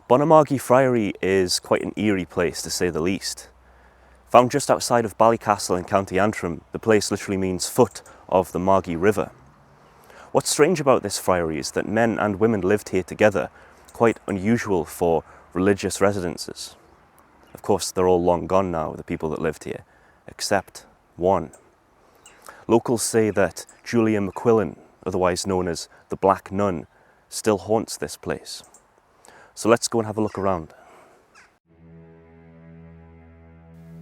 Bonamargy Friary is quite an eerie place, to say the least. Found just outside of Ballycastle in County Antrim, the place literally means foot of the Margy River. What's strange about this friary is that men and women lived here together, quite unusual for religious residences. Of course, they're all long gone now, the people that lived here, except one. Locals say that Julia McQuillan, otherwise known as the Black Nun, still haunts this place. So let's go and have a look around.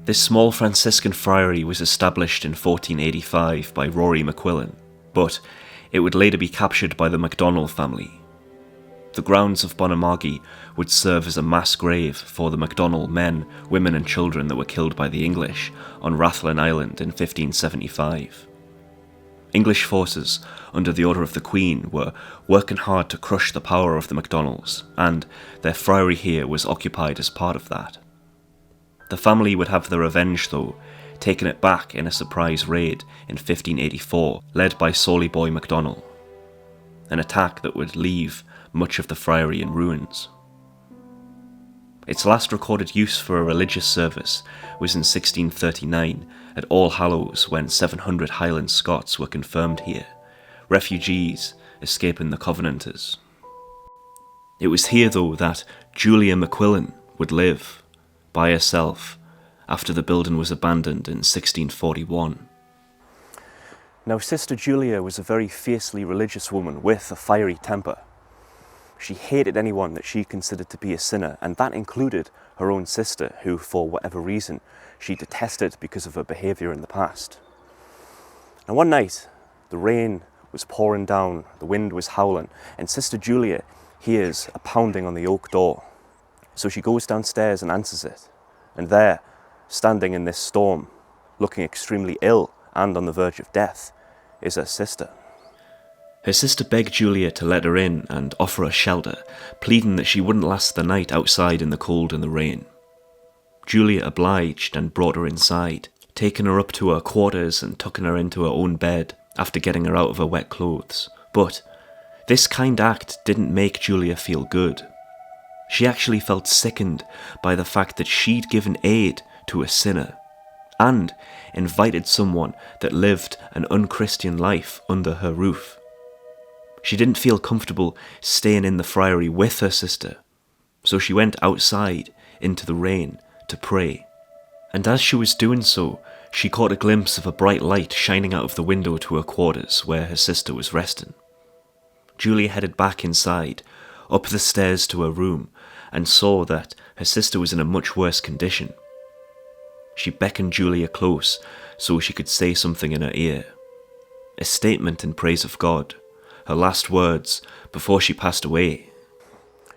This small Franciscan friary was established in 1485 by Rory McQuillan, but it would later be captured by the MacDonald family. The grounds of Bonamargy would serve as a mass grave for the MacDonald men, women and children that were killed by the English on Rathlin Island in 1575. English forces, under the order of the Queen, were working hard to crush the power of the MacDonalds, and their friary here was occupied as part of that. The family would have their revenge though, taking it back in a surprise raid in 1584, led by Solly Boy MacDonald. An attack that would leave much of the friary in ruins. Its last recorded use for a religious service was in 1639 at All Hallows, when 700 Highland Scots were confirmed here, refugees escaping the Covenanters. It was here though that Julia McQuillan would live, by herself, after the building was abandoned in 1641. Now, Sister Julia was a very fiercely religious woman with a fiery temper. She hated anyone that she considered to be a sinner, and that included her own sister, who, for whatever reason, she detested because of her behaviour in the past. And one night, the rain was pouring down, the wind was howling, and Sister Julia hears a pounding on the oak door. So she goes downstairs and answers it, and there, standing in this storm, looking extremely ill and on the verge of death, is her sister. Her sister begged Julia to let her in and offer her shelter, pleading that she wouldn't last the night outside in the cold and the rain. Julia obliged and brought her inside, taking her up to her quarters and tucking her into her own bed after getting her out of her wet clothes. But this kind act didn't make Julia feel good. She actually felt sickened by the fact that she'd given aid to a sinner and invited someone that lived an unchristian life under her roof. She didn't feel comfortable staying in the friary with her sister, so she went outside into the rain to pray. And as she was doing so, she caught a glimpse of a bright light shining out of the window to her quarters where her sister was resting. Julia headed back inside, up the stairs to her room, and saw that her sister was in a much worse condition. She beckoned Julia close so she could say something in her ear, a statement in praise of God, her last words before she passed away.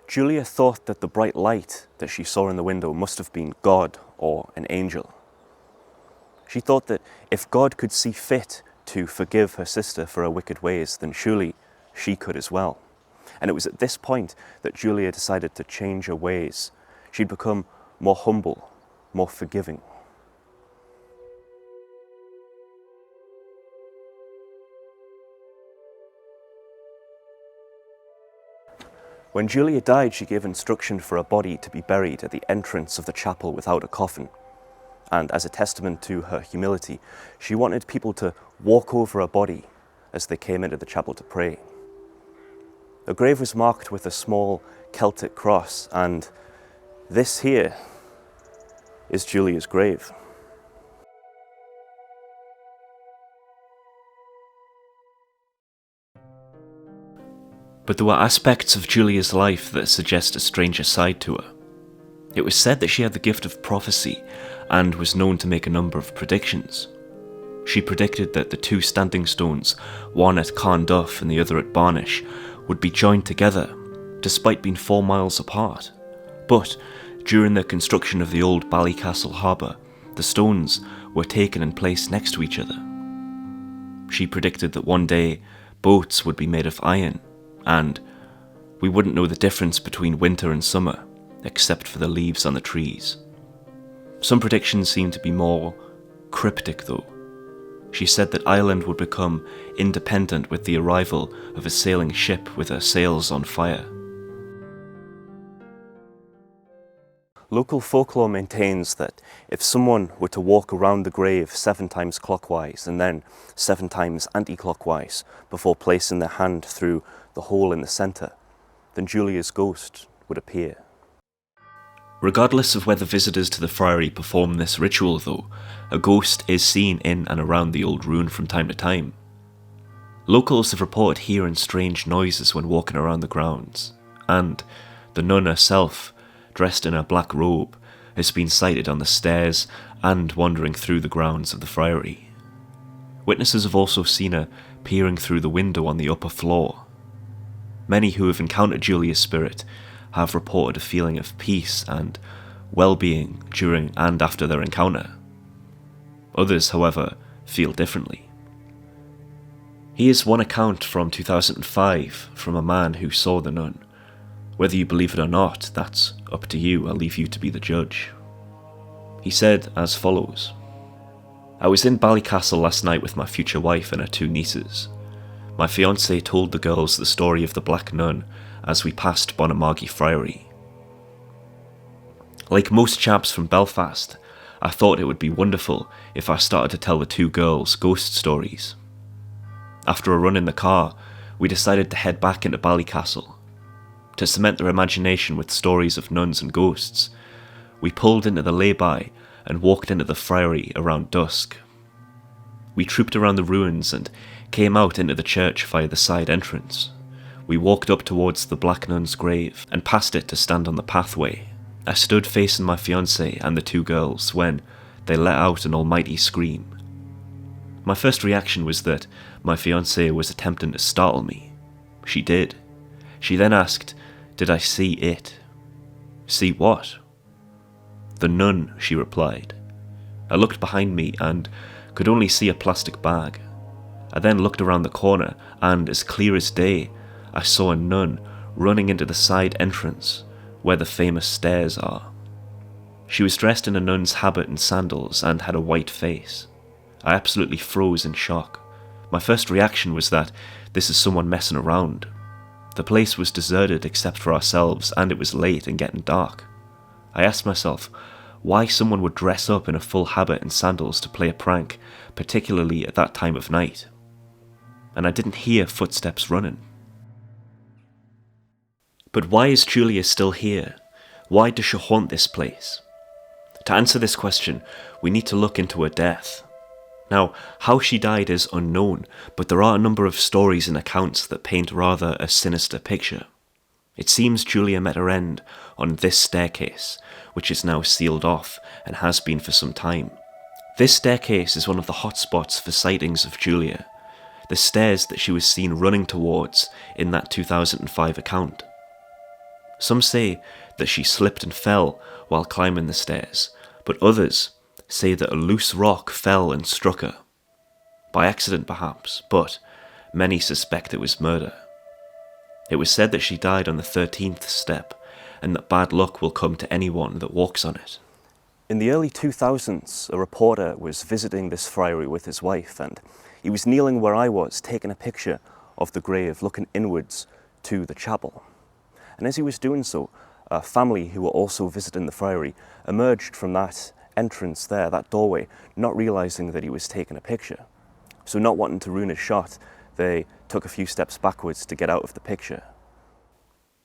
Julia thought that the bright light that she saw in the window must have been God or an angel. She thought that if God could see fit to forgive her sister for her wicked ways, then surely she could as well. And it was at this point that Julia decided to change her ways. She'd become more humble, more forgiving. When Julia died, she gave instruction for her body to be buried at the entrance of the chapel without a coffin. And as a testament to her humility, she wanted people to walk over her body as they came into the chapel to pray. Her grave was marked with a small Celtic cross, and this here is Julia's grave. But there were aspects of Julia's life that suggest a stranger side to her. It was said that she had the gift of prophecy and was known to make a number of predictions. She predicted that the two standing stones, one at Carnduff and the other at Barnish, would be joined together, despite being 4 miles apart. But during the construction of the old Ballycastle harbour, the stones were taken and placed next to each other. She predicted that one day boats would be made of iron, and we wouldn't know the difference between winter and summer, except for the leaves on the trees. Some predictions seem to be more cryptic though. She said that Ireland would become independent with the arrival of a sailing ship with her sails on fire. Local folklore maintains that if someone were to walk around the grave 7 times clockwise and then 7 times anti-clockwise before placing their hand through the hole in the centre, then Julia's ghost would appear. Regardless of whether visitors to the friary perform this ritual though, a ghost is seen in and around the old ruin from time to time. Locals have reported hearing strange noises when walking around the grounds, and the nun herself, dressed in a black robe, has been sighted on the stairs and wandering through the grounds of the friary. Witnesses have also seen her peering through the window on the upper floor. Many who have encountered Julia's spirit have reported a feeling of peace and well-being during and after their encounter. Others, however, feel differently. Here's one account from 2005 from a man who saw the nun. Whether you believe it or not, that's up to you. I'll leave you to be the judge. He said as follows: I was in Ballycastle last night with my future wife and her 2 nieces. My fiancé told the girls the story of the Black Nun as we passed Bonamargy Friary. Like most chaps from Belfast, I thought it would be wonderful if I started to tell the 2 girls ghost stories. After a run in the car, we decided to head back into Ballycastle. To cement their imagination with stories of nuns and ghosts, we pulled into the lay-by and walked into the friary around dusk. We trooped around the ruins and came out into the church via the side entrance. We walked up towards the Black Nun's grave and past it to stand on the pathway. I stood facing my fiancée and the 2 girls when they let out an almighty scream. My first reaction was that my fiancée was attempting to startle me. She did. She then asked, "Did I see it?" "See what?" "The nun," she replied. I looked behind me and could only see a plastic bag. I then looked around the corner and, as clear as day, I saw a nun running into the side entrance where the famous stairs are. She was dressed in a nun's habit and sandals and had a white face. I absolutely froze in shock. My first reaction was that this is someone messing around. The place was deserted except for ourselves, and it was late and getting dark. I asked myself why someone would dress up in a full habit and sandals to play a prank, particularly at that time of night. And I didn't hear footsteps running. But why is Julia still here? Why does she haunt this place? To answer this question, we need to look into her death. Now, how she died is unknown, but there are a number of stories and accounts that paint rather a sinister picture. It seems Julia met her end on this staircase, which is now sealed off and has been for some time. This staircase is one of the hotspots for sightings of Julia, the stairs that she was seen running towards in that 2005 account. Some say that she slipped and fell while climbing the stairs, but others say that a loose rock fell and struck her. By accident perhaps, but many suspect it was murder. It was said that she died on the 13th step, and that bad luck will come to anyone that walks on it. In the early 2000s, a reporter was visiting this friary with his wife, and he was kneeling where I was, taking a picture of the grave, looking inwards to the chapel. And as he was doing so, a family who were also visiting the friary emerged from that entrance there, that doorway, not realising that he was taking a picture. So not wanting to ruin his shot, they took a few steps backwards to get out of the picture.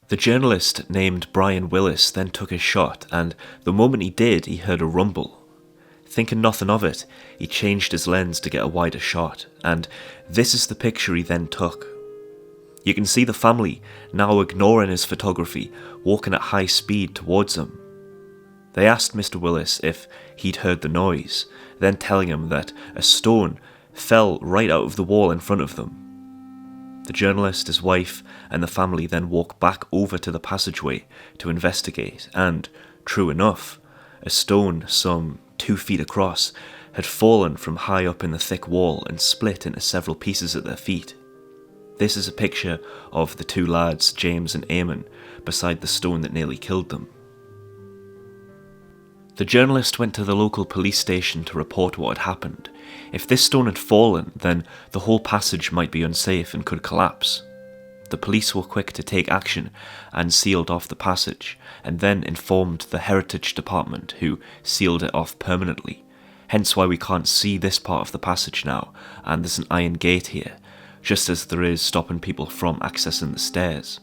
The journalist named Brian Willis then took his shot, and the moment he did, he heard a rumble. Thinking nothing of it, he changed his lens to get a wider shot, and this is the picture he then took. You can see the family, now ignoring his photography, walking at high speed towards him. They asked Mr. Willis if he'd heard the noise, then telling him that a stone fell right out of the wall in front of them. The journalist, his wife, and the family then walked back over to the passageway to investigate, and, true enough, a stone some 2 feet across had fallen from high up in the thick wall and split into several pieces at their feet. This is a picture of the 2 lads, James and Eamon, beside the stone that nearly killed them. The journalist went to the local police station to report what had happened. If this stone had fallen, then the whole passage might be unsafe and could collapse. The police were quick to take action and sealed off the passage, and then informed the Heritage Department, who sealed it off permanently. Hence why we can't see this part of the passage now, and there's an iron gate here, just as there is stopping people from accessing the stairs.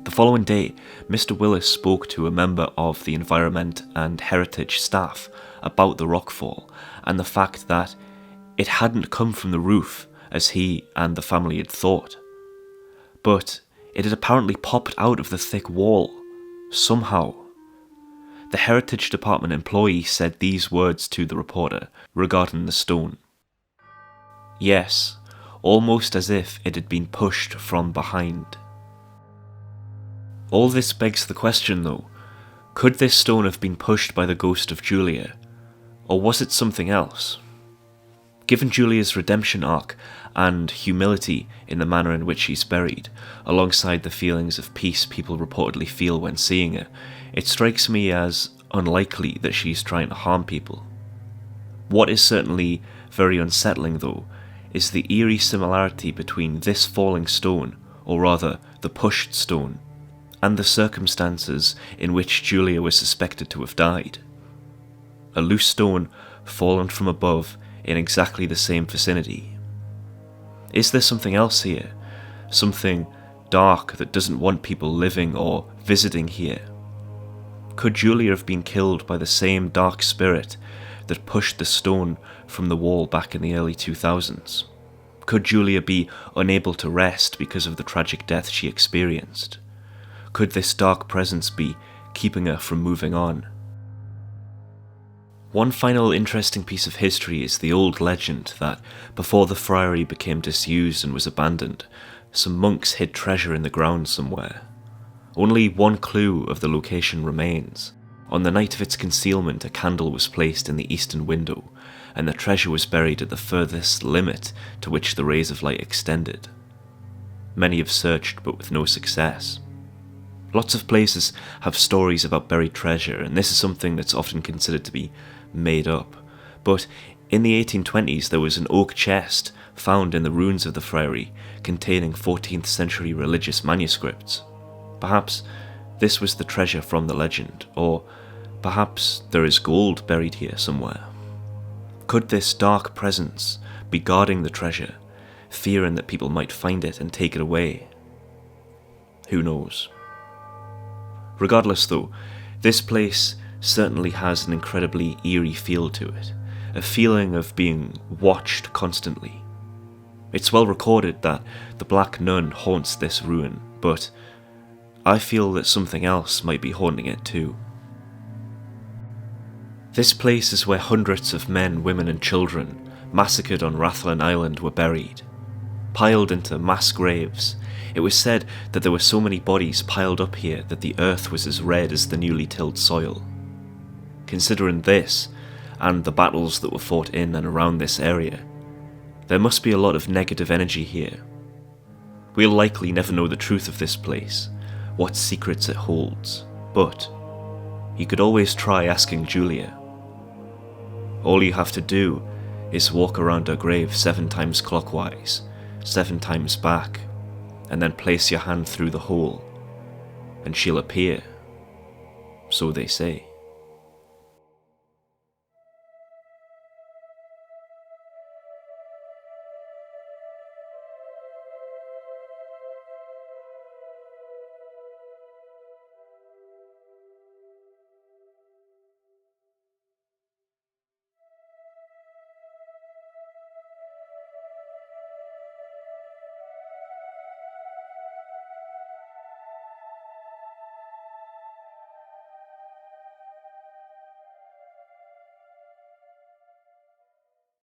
The following day, Mr. Willis spoke to a member of the Environment and Heritage staff about the rockfall and the fact that it hadn't come from the roof as he and the family had thought, but it had apparently popped out of the thick wall, somehow. The Heritage Department employee said these words to the reporter regarding the stone. "Yes, almost as if it had been pushed from behind." All this begs the question though, could this stone have been pushed by the ghost of Julia, or was it something else? Given Julia's redemption arc and humility in the manner in which she's buried, alongside the feelings of peace people reportedly feel when seeing her, it strikes me as unlikely that she's trying to harm people. What is certainly very unsettling though, is the eerie similarity between this falling stone, or rather the pushed stone, and the circumstances in which Julia was suspected to have died. A loose stone fallen from above in exactly the same vicinity. Is there something else here? Something dark that doesn't want people living or visiting here? Could Julia have been killed by the same dark spirit that pushed the stone from the wall back in the early 2000s? Could Julia be unable to rest because of the tragic death she experienced? Could this dark presence be keeping her from moving on? One final interesting piece of history is the old legend that before the friary became disused and was abandoned, some monks hid treasure in the ground somewhere. Only one clue of the location remains. On the night of its concealment, a candle was placed in the eastern window, and the treasure was buried at the furthest limit to which the rays of light extended. Many have searched, but with no success. Lots of places have stories about buried treasure, and this is something that's often considered to be made up. But in the 1820s, there was an oak chest found in the ruins of the friary containing 14th century religious manuscripts. Perhaps this was the treasure from the legend, or perhaps there is gold buried here somewhere. Could this dark presence be guarding the treasure, fearing that people might find it and take it away? Who knows? Regardless though, this place certainly has an incredibly eerie feel to it, a feeling of being watched constantly. It's well recorded that the Black Nun haunts this ruin, but I feel that something else might be haunting it too. This place is where hundreds of men, women and children massacred on Rathlin Island were buried. Piled into mass graves, it was said that there were so many bodies piled up here that the earth was as red as the newly tilled soil. Considering this, and the battles that were fought in and around this area, there must be a lot of negative energy here. We'll likely never know the truth of this place, what secrets it holds, but you could always try asking Julia. All you have to do is walk around her grave 7 times clockwise, 7 times back, and then place your hand through the hole, and she'll appear, so they say.